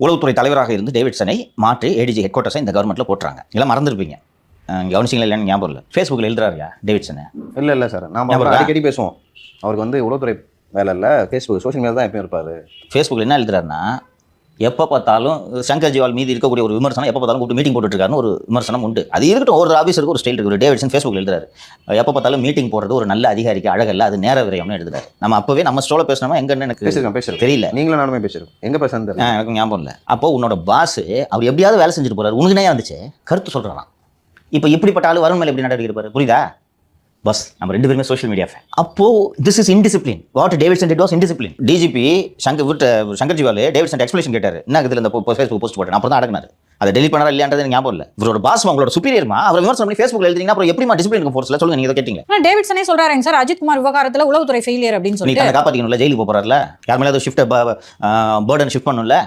உளவுத்துறை தலைவராக இருந்து டேவிட்சனை மாற்றி ஏடிஜி ஹெட் குவார்ட்டர்ஸை இந்த கவர்மெண்ட்டில் போட்டுறாங்க. எல்லாம் மறந்துருப்பீங்க, கவனிச்சிங்களா இல்லைன்னு ஞாபகம் இல்லை. ஃபேஸ்புக்கில் எழுதுறாருயா டேவிட்சனை? இல்லை சார், நாம் அடிக்கடி பேசுவோம். அவருக்கு வந்து உளவுத்துறை வேலை இல்லை, ஃபேஸ்புக் சோஷியல் மீடியா தான் எப்பயும் இருப்பார். ஃபேஸ்புக்கில் என்ன எழுதுறாருன்னா, எப்போ பார்த்தாலும் சங்கர் ஜிவால் மீது இருக்கக்கூடிய ஒரு விமர்சனம், எப்போ பார்த்தாலும் கூப்பிட்டு மீட்டிங் போட்டுருக்காருன்னு ஒரு விமர்சனம் உண்டு. அது இருக்கட்டும், ஒரு ஆஃபீஸருக்கு ஒரு ஸ்டைல் இருக்குது. டேவிட்சன் ஃபேஸ்புக்கில் எழுதுறாரு, எப்போ பார்த்தாலும் மீட்டிங் போடுறது ஒரு நல்ல அதிகாரிக்கு அழகல்ல, அது நேர விரயம்னு எழுதுறாரு. நம்ம அப்போவே நம்ம ஸ்டோல பேசணுமா எங்கன்னு எனக்கு பேசுகிறேன் தெரியல. நீங்களும் நானுமே பேசுகிறோம், எங்கே பேசுறது எனக்கு ஞாபகம் இல்லை. அப்போ உன்னோட பாஸ் அவர் எப்படியாவது வேலை செஞ்சுட்டு போறாரு, உனக்கு என்ன இருந்துச்சு கருத்து சொல்கிறான். இப்போ இப்படிப்பட்ட ஆள் வருண் மேலே எப்படி நடவடிக்கை இருப்பாரு, புரியுதா? பஸ் நம்ம ரெண்டு பேருமே சோஷியல் மீடியா ஃபேன். அப்போ this is indiscipline. What Davidson did was indiscipline. DGP Shankar Jiwal Davidson explanation கேட்டார், என்ன இதில் இந்த ஃபேஸ்புக் போஸ்ட் போட்டேன், அப்புறம் தான் அடங்கினார். அதை டெலிட் பண்ணாரா இல்லையான்றது எனக்கு ஞாபகம் இல்லை. இவரோட பாஸ் உங்களோட சுப்பீரியர்மா, அவர் விமர்சனம் பண்ணி ஃபேஸ்புக்கில் எழுதிங்கன்னா அப்புறம் எப்படிமா டிசிப்ளின் ஃபோர்ஸ்ல சொல்லுங்க, நீங்க கேட்டீங்க. டேவிட்சனே சொல்றாங்க சார், அஜித் குமார் விவகாரத்தில் உளவுத்துறை ஃபெயிலியர் அப்படின்னு சொல்லி நீங்க காப்பாற்றிக்கணும்ல, ஜெயிலுக்கு போறாருல, யார் மேலே ஷிஃப்ட் பேர்டன் ஷிஃப்ட் பண்ணும்ல.